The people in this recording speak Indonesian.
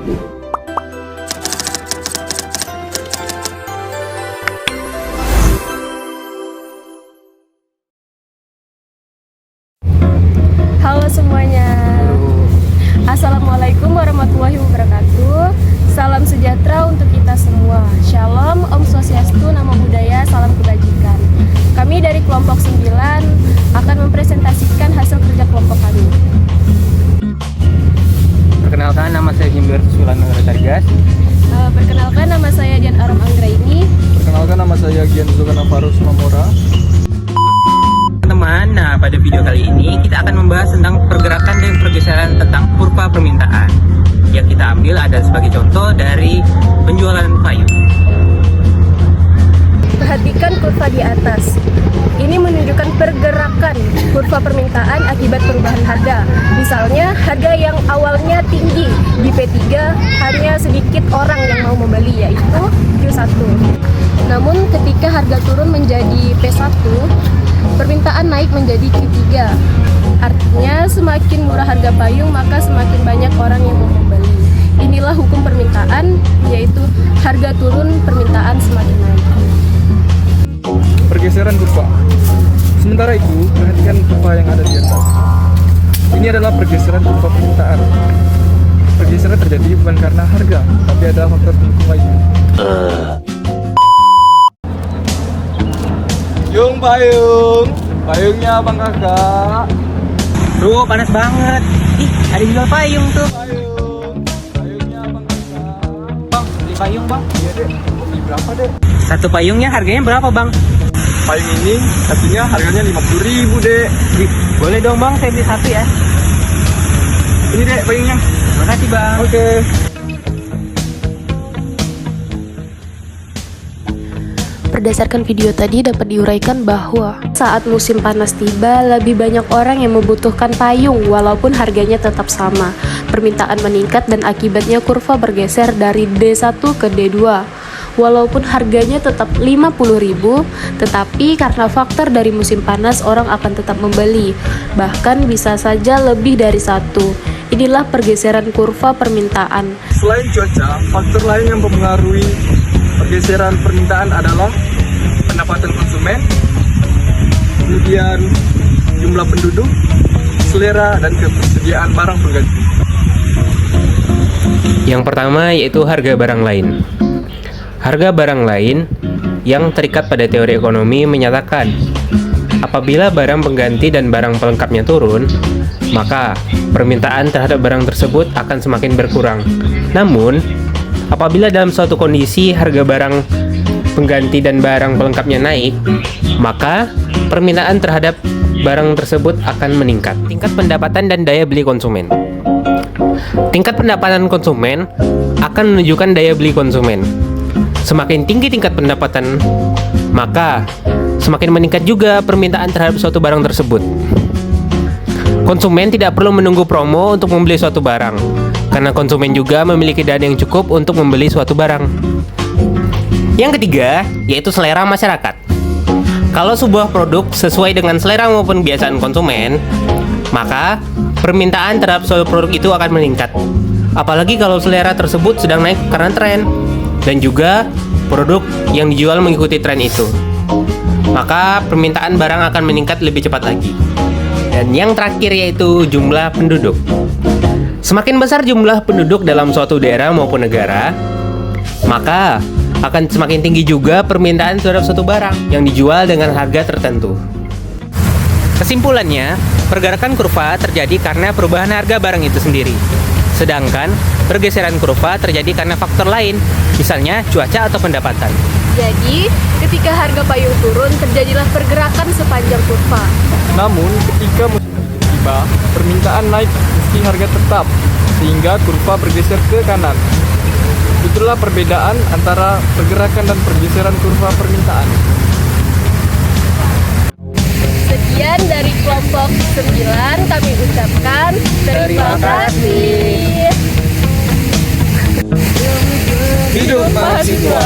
Halo semuanya. Assalamualaikum warahmatullahi wabarakatuh. Salam sejahtera untuk kita semua. Shalom, Om Swastiastu, Namo Buddhaya, salam kebajikan. Kami dari kelompok 9 akan mempresentasikan hasil kerja kelompok kami. Perkenalkan, nama saya Jimber Sulan Targas. Perkenalkan, nama saya Dian Aram Anggraini. Perkenalkan, nama saya Gian Zulkan Afarus Mamora. Teman-teman, nah pada video kali ini kita akan membahas tentang pergerakan dan pergeseran tentang kurva permintaan. Yang kita ambil adalah sebagai contoh dari penjualan payung. Perhatikan kurva di atas. Ini menunjukkan pergerakan kurva permintaan akibat perubahan harga. Misalnya, harga yang awalnya tinggi di P3 hanya sedikit orang yang mau membeli, yaitu Q1. Namun ketika harga turun menjadi P1, permintaan naik menjadi Q3. Artinya semakin murah harga payung, maka semakin banyak orang yang mau membeli. Inilah hukum permintaan, yaitu harga turun, permintaan semakin naik. Pergeseran kurva. Sementara itu, perhatikan kurva yang ada di atas. Ini adalah pergeseran kurva permintaan. Pergeseran terjadi bukan karena harga, tapi ada faktor pendukung lainnya. Yung payung, payungnya Bang Kakak. Bro, panas banget. Ih, ada jual payung tuh. Payungnya Bang Kakak. Bang, beli payung bang. Iya dek, beli berapa dek? Satu payungnya harganya berapa bang? Payung ini satunya harganya 50.000 dek. Boleh dong bang, saya beli satu ya. Ini dek payungnya. Makasih bang. Oke. Berdasarkan video tadi dapat diuraikan bahwa saat musim panas tiba, lebih banyak orang yang membutuhkan payung walaupun harganya tetap sama. Permintaan meningkat dan akibatnya kurva bergeser dari D1 ke D2. Walaupun harganya tetap 50.000, tetapi karena faktor dari musim panas orang akan tetap membeli. Bahkan bisa saja lebih dari satu. Inilah pergeseran kurva permintaan. Selain cuaca, faktor lain yang mempengaruhi pergeseran permintaan adalah pendapatan konsumen, kemudian jumlah penduduk, selera, dan ketersediaan barang pengganti. Yang pertama yaitu harga barang lain. Harga barang lain yang terikat pada teori ekonomi menyatakan apabila barang pengganti dan barang pelengkapnya turun, maka permintaan terhadap barang tersebut akan semakin berkurang. Namun, apabila dalam suatu kondisi harga barang pengganti dan barang pelengkapnya naik, maka permintaan terhadap barang tersebut akan meningkat. Tingkat pendapatan dan daya beli konsumen. Tingkat pendapatan konsumen akan menunjukkan daya beli konsumen. Semakin tinggi tingkat pendapatan, maka semakin meningkat juga permintaan terhadap suatu barang tersebut. Konsumen tidak perlu menunggu promo untuk membeli suatu barang, karena konsumen juga memiliki dana yang cukup untuk membeli suatu barang. Yang ketiga, yaitu selera masyarakat. Kalau sebuah produk sesuai dengan selera maupun kebiasaan konsumen, maka permintaan terhadap suatu produk itu akan meningkat. Apalagi kalau selera tersebut sedang naik karena tren, dan juga produk yang dijual mengikuti tren itu, maka permintaan barang akan meningkat lebih cepat lagi. Dan yang terakhir yaitu jumlah penduduk. Semakin besar jumlah penduduk dalam suatu daerah maupun negara, maka akan semakin tinggi juga permintaan terhadap suatu barang yang dijual dengan harga tertentu. Kesimpulannya, pergerakan kurva terjadi karena perubahan harga barang itu sendiri. Sedangkan pergeseran kurva terjadi karena faktor lain, misalnya cuaca atau pendapatan. Jadi, ketika harga payung turun, terjadilah pergerakan sepanjang kurva. Namun, ketika musim hujan tiba, permintaan naik meski harga tetap, sehingga kurva bergeser ke kanan. Itulah perbedaan antara pergerakan dan pergeseran kurva permintaan. Sekian dari kelompok 9 kami ucapkan terima kasih. Hidup mahasiswa.